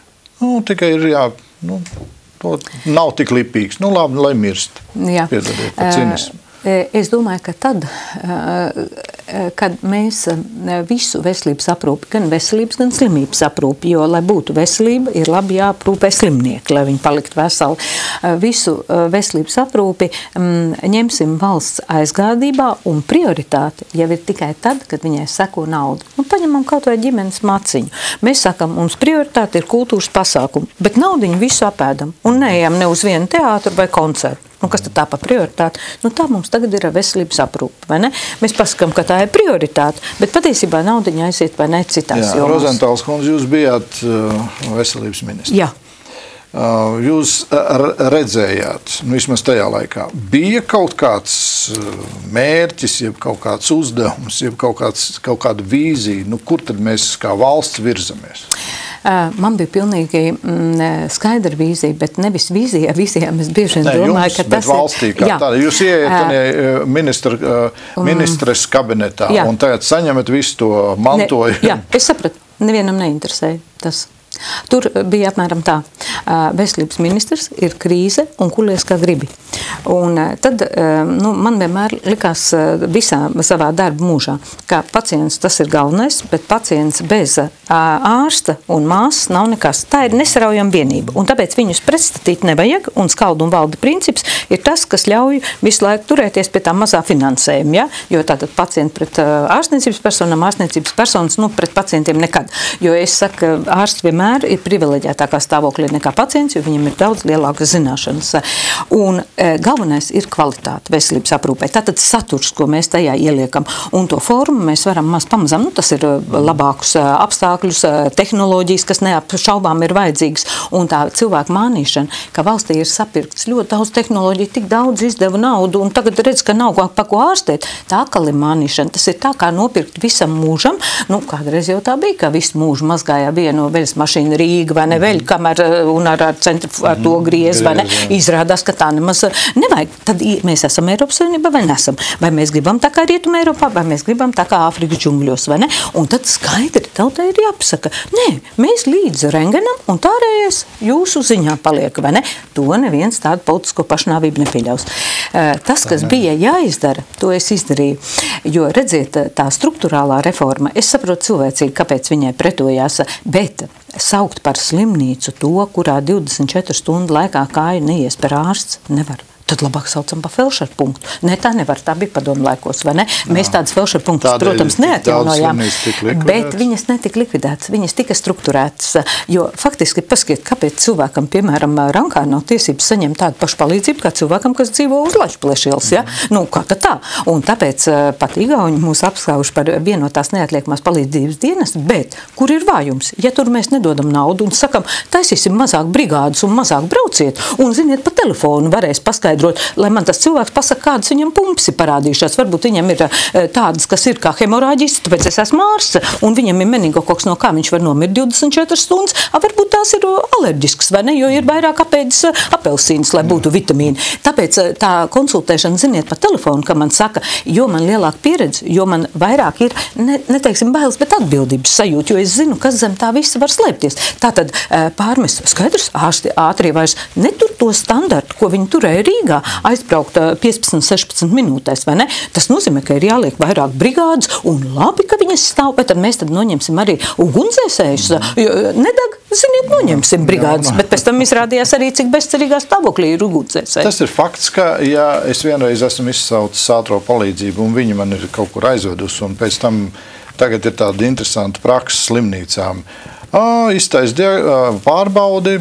Tikai ir, to nav tik lipīgs. Labi, lai mirst. Piedodiet par cinismu. Es domāju, ka tad, kad mēs visu veselības aprūpi, gan veselības, gan slimības aprūpi, jo, lai būtu veselība, ir labi jāaprūpē slimnieki, lai viņi paliktu veseli. Visu veselības aprūpi ņemsim valsts aizgādībā, un prioritāte jau ir tikai tad, kad viņai seko nauda. Paņemam kaut vai ģimenes maciņu. Mēs sakam, mums prioritāte ir kultūras pasākumi, bet naudiņu visu apēdam un neejam ne uz vienu teātru vai koncertu. Kas tad tā pa prioritāti? Tā mums tagad ir veselības aprūpe, vai ne? Mēs pasakam, ka tā ir prioritāte, bet patiesībā naudiņa aiziet vai ne citās jomās. Rozentāls kundze, jūs bijāt veselības ministrs. Jā. Jūs redzējāt, vismaz tajā laikā, bija kaut kāds mērķis, jeb kaut kāds uzdevums, jeb kaut kāda vīzija, kur tad mēs kā valsts virzamies? Man bija pilnīgi skaidra vīzija, bet nevis vīzijā. Vīzijā mēs bieži vien domāju, ka tas ir... valstī kā tāda. Jūs ieiet ministres kabinetā un tagad saņemat visu to mantojumu. Jā, es sapratu. Nevienam neinteresēja tas. Tur bija apmēram tā. Veselības ministrs ir krīze un kulies kā gribi. Un tad man vienmēr likās visā savā darba mūžā, ka pacients tas ir galvenais, bet pacients bez ārsta un māsas nav nekas. Tā ir nesaraujama vienība. Un tāpēc viņus pretstatīt nevajag, un skaldu un valdi princips ir tas, kas ļauj visu laiku turēties pie tā mazā finansējuma. Ja? Jo tātad pacienti pret ārstniecības personām, ārstniecības personas pret pacientiem nekad. Jo es saku, ārsti vienmēr ir privileģētākā stāvoklī nekā pacients, jo viņam ir daudz lielākas zināšanas. Un galvenais ir kvalitāte veselības aprūpē. Tātad saturs, ko mēs tajā ieliekam. Un to formu mēs varam pamazām, tas ir labākus apstākļus, tehnoloģijas, kas neapšaubām ir vajadzīgas. Un tā cilvēku mānīšana, ka valstī ir sapirkts ļoti daudz tehnoloģiju, tik daudz izdeva naudu, un tagad redz, ka nav pa ko ārstēt. Tā atkal ir mānīšana. Tas ir tā, kā nopirkt visam mūžam. Kādreiz jau tā bija, ka visu mūžu mazgājā vienu veļas mašīnu Rīga, vai ne veļ, kamēr un ar centru ar to griez, vai ne? Izrādās, ka tā nemaz nevajag. Tad mēs esam Eiropas Savienībā vai nesam? Vai mēs gribam tā kā Rietuma Eiropā, vai mēs gribam tā kā Āfrikas džungļos, vai ne? Un tad skaidri tautai ir jāpasaka, nē, mēs līdz rengenam un tārējais jūsu ziņā paliek, vai ne? To neviens tādu politisko pašnāvību nepieļaus. Tas, kas bija jāizdara, to es izdarīju. Jo, redziet, tā struktūrālā reforma, es saprotu cilvēcīgi, kāpēc viņai pretojās, bet saukt par slimnīcu to, kurā 24 stundu laikā kāju neies par ārsts, nevar. Tad labāk saucam pa felšeru punktu. Ne, tā nevar, tā bija padomu laikos, vai ne? Mēs tādas felšeru punktus, protams, neatjaunojām, bet viņas netika likvidētas, viņas tika strukturētas, jo faktiski paskiet, kāpēc cilvēkam, piemēram, Rankā nav tiesības saņemt tādu pašu palīdzību, kā cilvēkam, kas dzīvo uz Lačplešielas, ja? Kā tad tā? Un tāpēc pat Igauņi mūs apskauž par vienotās neatliekamās palīdzības dienas, bet kur ir vājums? Ja tur mēs nedodam naudu un sakam, taisīsim mazāk brigādus un mazāk brauciet, un, ziniet, pa telefonu varēs paskaidrot izskaidrot, lai man tas cilvēks pasaka, kādas viņam pumpas ir parādījušās. Varbūt viņam ir tādas, kas ir kā hemorāģis, tāpēc es esmu ārsts, un viņam ir meningokoks, no kā viņš var nomirt 24 stundas, varbūt tās ir alerģisks, vai ne, jo ir vairāk apēdis apelsīnas, lai būtu vitamīni. Tāpēc tā konsultēšana, ziniet, pa telefonu, ka man saka, jo man lielāka pieredze, jo man vairāk ir, neteiksim bailes, bet atbildības sajūta, jo es zinu, kas zem tā visa var slēpties. Tātad pārmest skaidrs, ārsti ātrie vairs netur to standartu, ko viņi turēja Rīgā, aizbraukt 15-16 minūtēs, vai ne? Tas nozīmē, ka ir jāliek vairāk brigādes, un labi, ka viņas stāv, bet tad mēs tad noņemsim arī ugunsdzēsējus. Nedeg, ziniet, noņemsim brigādes, bet pēc tam izrādījās arī, cik bezcerīgā stāvoklī ir ugunsdzēsēji. Tas ir fakts, ka, ja es vienreiz esmu izsaucis ātro palīdzību, un viņi man ir kaut kur aizvedusi, un pēc tam tagad ir tāda interesanta praksa slimnīcām. Iztais pārbaudi,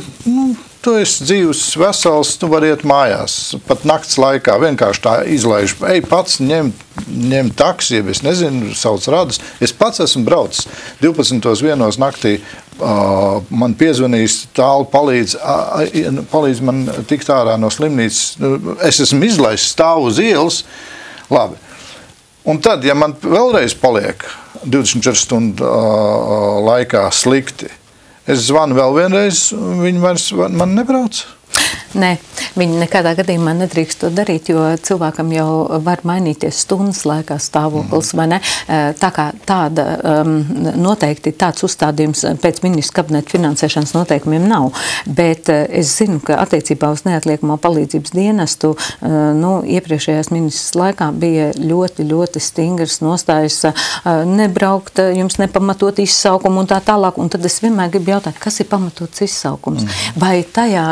tu esi dzīvs, vesels, tu vari iet mājās. Pat nakts laikā vienkārši tā izlaiž. Ej pats, ņem taksi, ja es nezinu, sauc radus. Es pats esmu braucis 12:01 naktī. Man piezvanīs tālu, palīdz man tikt ārā no slimnīcas. Es esmu izlaists, stāvu uz ielas. Labi. Un tad, ja man vēlreiz paliek 24 stundu laikā slikti, es zvanu vēl vienreiz, viņi vairs man nebrauc. Nē, viņi nekādā gadījumā nedrīkst to darīt, jo cilvēkam jau var mainīties stundas laikā stāvoklis, vai ne? Tā kā tāda noteikti tāds uzstādījums pēc ministra kabineta finansēšanas noteikumiem nav, bet es zinu, ka attiecībā uz neatliekamo palīdzības dienestu, iepriekšējās ministras laikā bija ļoti, ļoti stingras nostājas nebraukt, jums nepamatot izsaukumu un tā tālāk, un tad es vienmēr gribu jautāt, kas ir pamatots izsaukums? Vai tajā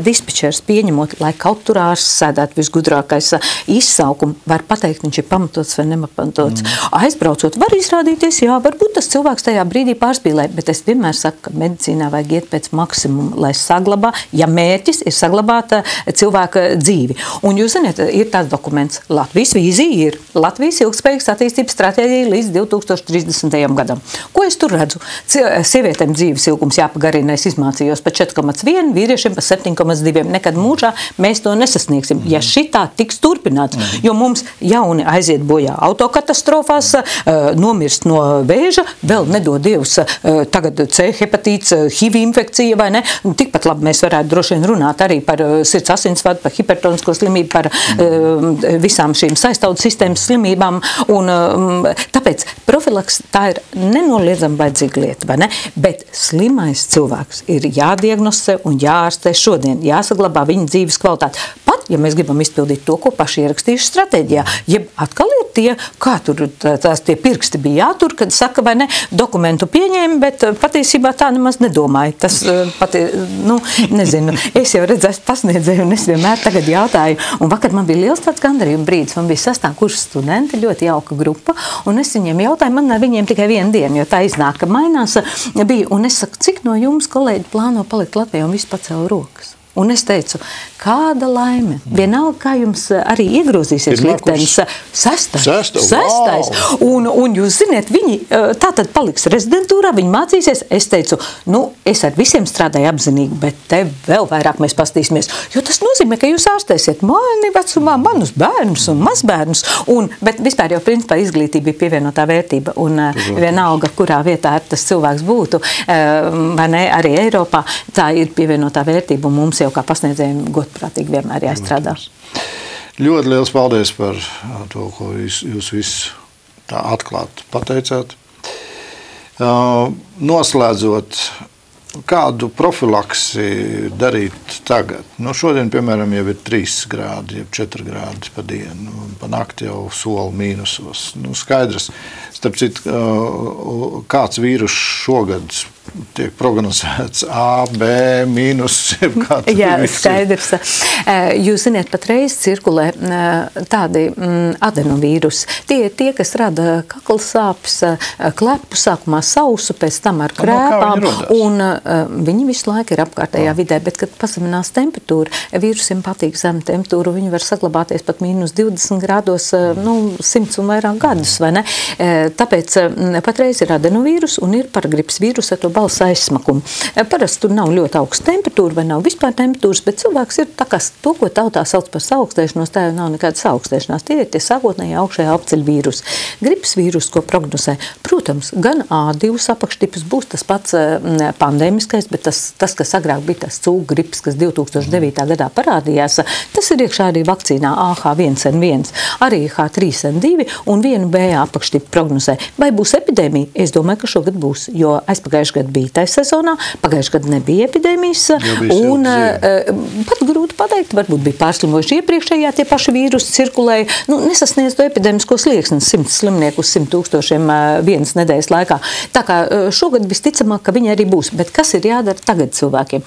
dispečers pieņemot, lai kaut tur ārsts sēdētu visgudrākais izsaukumu, var pateikt, viņš ir pamatots vai nemapamatots. Aizbraucot, var izrādīties, jā, varbūt tas cilvēks tajā brīdī pārspīlē, bet es vienmēr saku, ka medicīnā vajag iet pēc maksimuma, lai saglabā, ja mērķis ir saglabāt cilvēka dzīvi. Un jūs zināt, ir tāds dokuments, Latvijas vīzija ir Latvijas ilgspējīgas attīstības stratēģija līdz 2030. gadam. Ko es tur redzu? Sievietēm dzīves ilgums jāpagarina, es izmācījos pa 4,1, vīriešiem pa 7,2. Nekad mūžā mēs to nesasniegsim, ja šitā tiks turpināts, jo mums jauni aiziet bojā autokatastrofās, nomirst no vēža, vēl nedod Dievs tagad C hepatīts, HIV infekcija, vai ne? Tikpat labi mēs varētu droši vien runāt arī par sirds asinsvadu, par hipertonisko slimību, par visām šīm saistaudu sistēmas slimībām, un tāpēc profilaks tā ir nenoliedzama vajadzīga lieta, vai ne? Bet slimais cilvēks ir jādiagnosticē un jāārstē šodien, jāsaglabā viņa dzīves kvalitāti. Pat, ja mēs gribam izpildīt to, ko paši ierakstījuši stratēģijā, jeb atkal ir tie, kā tur tie pirksti bija jātur, kad saka, vai ne, dokumentu pieņēma, bet patiesībā tā nemaz nedomāja. Tas nezinu, es jau redzēju pasniedzēju, un es vienmēr tagad jautāju, un vakar man bija liels tāds gandarījuma brīdis, man bija 6. kursa studenti, ļoti jauka grupa, un es viņiem jautāju, man ar viņiem tikai vienu dienu, jo tā iznāk, ka mainās bija, un es saku, cik no jums, kolēģi, plāno palikt Latvijā, un viss pacēla rokas. Un es teicu, kāda laime. Vienalga, kā jums arī iegrozīsies liktenis. Sestais. Un jūs ziniet, viņi tātad paliks rezidentūrā, viņi mācīsies. Es teicu, es ar visiem strādāju apzinīgi, bet te vēl vairāk mēs pastīsimies. Jo tas nozīmē, ka jūs ārstēsiet mani vecumā, manus bērnus un mazbērnus. Bet vispār jau principā izglītība ir pievienotā vērtība. Un vienalga, kurā vietā tas cilvēks būtu, vai ne, arī Eiropā, tā ir pievienotā vērtība un mums jau kā pasniedzējiem godprātīgi vienmēr jāstrādā. Ļoti liels paldies par to, ko jūs visu tā atklāt pateicāt. Noslēdzot, kādu profilaksi darīt tagad? Šodien, piemēram, jau ir 3 grādi, jau 4 grādi pa dienu, pa nakti jau soli mīnusos. Skaidrs, starp citu, kāds vīrus šogad tiek prognozēts A, B, mīnus, Jā, skaidrs. Jūs ziniet, patreiz cirkulē tādi adenovīrusi. Tie ir tie, kas rada kakla sāpes, klepu, sākumā sausu, pēc tam ar krēpām. Un viņi visu laiku ir apkārtējā vidē, bet, kad pazeminās temperatūra, vīrusiem patīk zema temperatūra, viņi var saglabāties pat -20 grādos, 100 un vairāk gadus, vai ne? Tāpēc patreiz ir adenovīrus un ir paragripas vīrus ar to balss aizsmakumu. Parasti tur nav ļoti augsta temperatūra vai nav vispār temperatūras, bet cilvēks ir tā kā to, ko tautā sauc par saaugstēšanos, tā jau nav nekāda saaugstēšanās. Tie ir tie sākotnēji augšējā apceļu vīrusi. Gripas vīrus, ko prognozē, protams, gan A2 apakštips būs tas pats pandēmiskais, bet tas, kas agrāk bija tas cūku gripas, kas 2009. gadā parādījās, tas ir iekšā arī vakcīnā AH1N1, arī H3N2 un vienu B apakštipu prognozē. Vai būs epidēmija? Es domāju, ka šogad būs, jo aizpagājušajā gadā bija tai sezonā, pagājušajā gadā nebija epidēmijas, un pat grūti pateikt, varbūt bija pārslimojuši iepriekšējā, tie paši vīrusi cirkulēja, nesasniedz to epidēmisko slieksni 100 slimnieku uz 100 000 vienas nedēļas laikā. Tā kā šogad visticamāk, ka viņi arī būs, bet kas ir jādara tagad cilvēkiem?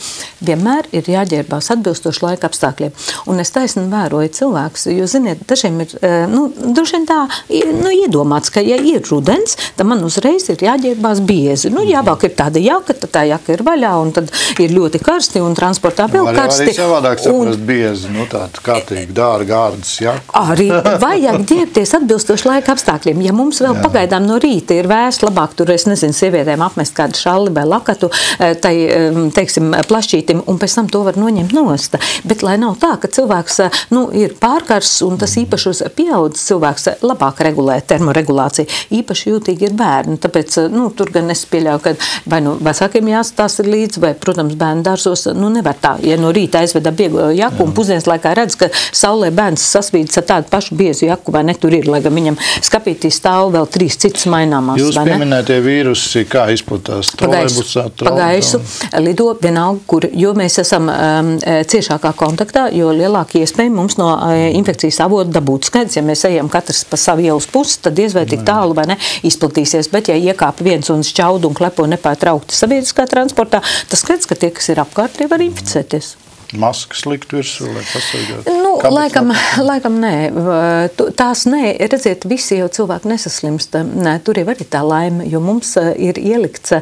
Vienmēr ir jāģērbās atbilstoši laika apstākļiem. Un es taisni vēroju cilvēkus, jo, ziniet, dažiem ir, droši vien tā, iedomāts, ka, ja ir rudens, tad man uzreiz ir jāģērbās biezi. Jāvāk ir tāda jaka, tad tā jaka ir vaļā, un tad ir ļoti karsti, un transportā vēl karsti. Arī savādāk saprast biezi, tāda kārtīgi dārga ārdas jaka. Arī vajag ģērbties atbilstoši laika apstākļiem. Ja mums vēl pagaidām no rīta ir vēsts, labāk tur, es nezinu, sievietēm apmest kādu šalli vai lakatu, tai, teiksim, plašķītim, un pēc tam to var noņemt nost. Bet, lai nav tā, ka cilvēks, ir pārkars, un tas īpaši uz pieaudzis cilvēks labāk regulē termoregulāciju. Īpaši jūtīgi ir bērni, tāpēc, tur gan es pieļauju, ka vai vecākiem jāstās ir līdzi, vai, protams, bērnu dārzos, nevar tā. Ja no rīta aizveda biegu jaku un pusdienas laikā redz, ka saulē bērns sasvīdis ar tādu pašu biezu jaku, vai ne, tur ir, lai gan viņam skapītī stāv vēl 3 citas maināmās. Jūs pieminētie vīrusi, kā izplatās? Pagaisu, lido vienalga, kur, jo mēs esam ciešākā kontaktā, jo lielāka iespēja mums no infekcijas avotu dabūt. Skaidrs, ja mēs ejam katrs pa savu ielas pusi, tad diez vai tik tālu, vai ne, izplatīsies, bet ja iekāp viens un šķaudu un klepo nepārtraukti sabiedriskā transportā, tas skaidrs, ka tie, kas ir apkārt, arī var inficēties. Maskas likt virsū, lai pasargātu? Laikam nē. Tās nē, redziet, visi jau cilvēki nesaslimst. Tur jau arī tā laime, jo mums ir ielikts,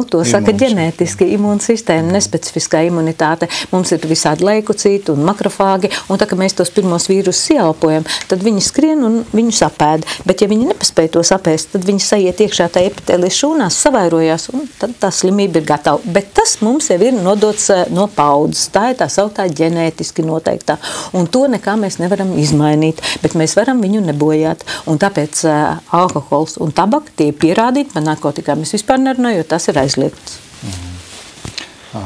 to saka ģenētiski imūnsistēma, nespecifiskā imunitāte. Mums ir visādi leikocīti un makrofāgi, un tā, ka mēs tos pirmos vīrusus ieelpojam, tad viņi skrien un viņus apēd. Bet ja viņi nepaspēja tos apēst, tad viņi saiet iekšā tā epitēlijas šūnās, savairojās, un tad tā slimība ir gatava. Bet tas mums jau ir nodots no paudzes. Tā ir tā sauktā ģenētiski noteiktā. Un to nekā mēs nevaram izmainīt, bet mēs varam viņu nebojāt. Un tāpēc alkohols un tabaka tie ir pierādīti, par narkotikām es vispār nerunāju, jo tas ir aizliegts.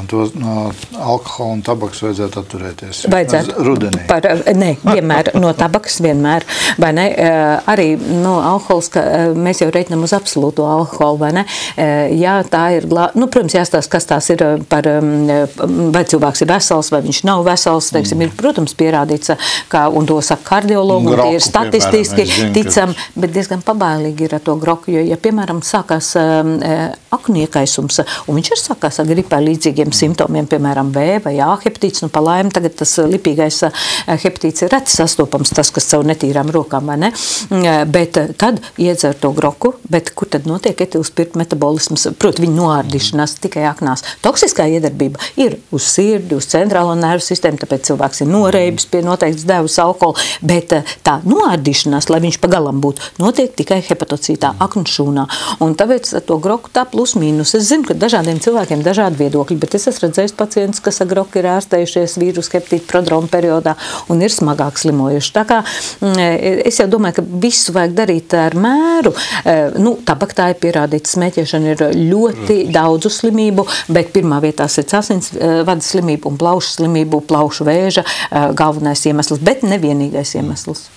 To no alkohola un tabakas vajadzētu atturēties. Vajadzētu. Rudenī. Nē, vienmēr no tabakas vienmēr. Vai ne? Arī alkohols, mēs jau reiķinām uz absolūto alkoholu, vai ne? Jā, tā ir, protams, jāstāsta, kas tās ir par, vai cilvēks ir vesels, vai viņš nav vesels, teiksim, ir, protams, pierādīts, un to saka kardiologu, un tie ir statistiski ticam, bet diezgan pabailīgi ir ar to groku, jo, ja, piemēram, sākās aknu iekaisums, un viņš ir sākās ar gripā līdzīgi simptomiem, piemēram, B vai A hepatīts, pa laimi tagad tas lipīgais hepatīts ir reti sastopams, tas, kas caur netīrām rokām, vai ne? Bet tad iedzer to groku, bet kur tad notiek etilspirta metabolisms? Proti, viņa noārdīšanās tikai aknās. Toksiskā iedarbība ir uz sirdi, uz centrālo nervu sistēmu, tāpēc cilvēks ir noreibis pie noteikts devas alkohola, bet tā noārdīšanās, lai viņš pagalam būtu, notiek tikai hepatocītā aknu šūnā. Un tāpēc to groku tā plus mīnus. Es zinu, ka dažādiem cilvēkiem dažādi viedokļi, bet es esmu redzējis pacientus, kas ar groku ir ārstējušies vīrusu hepatīta prodromu periodā un ir smagāk slimojuši. Tā kā es jau domāju, ka visu vajag darīt ar mēru. Tabaktā ir pierādīta smēķēšana ir ļoti daudzu slimību, bet pirmā vietā ir asinsvadu slimību un plaušu slimību, plaušu vēža galvenais iemesls, bet nevienīgais iemesls.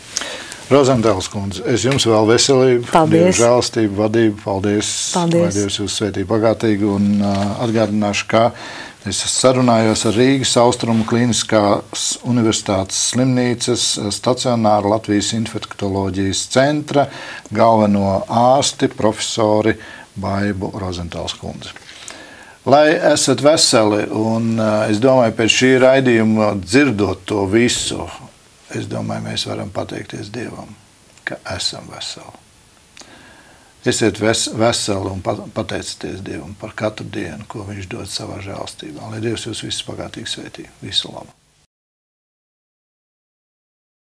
Rozendēls kundze, es jums vēl veselību, paldies. Dievu žēlastību, vadību, paldies. Lai Dievs jūs svētī bagātīgi, un atgādināšu, ka es sarunājos ar Rīgas Austrumu Kliniskās Universitātes slimnīcas stacionāru Latvijas infektoloģijas centra galveno ārsti profesori Baibu Rozendēls kundzi. Lai esat veseli, un es domāju, pēc šī raidījuma dzirdot to visu, es domāju, mēs varam pateikties Dievam, ka esam veseli. Esiet veseli un pateicieties Dievam par katru dienu, ko viņš dod savā žēlstībā. Lai Dievs jūs visus pagātīgi svētī. Visu labu!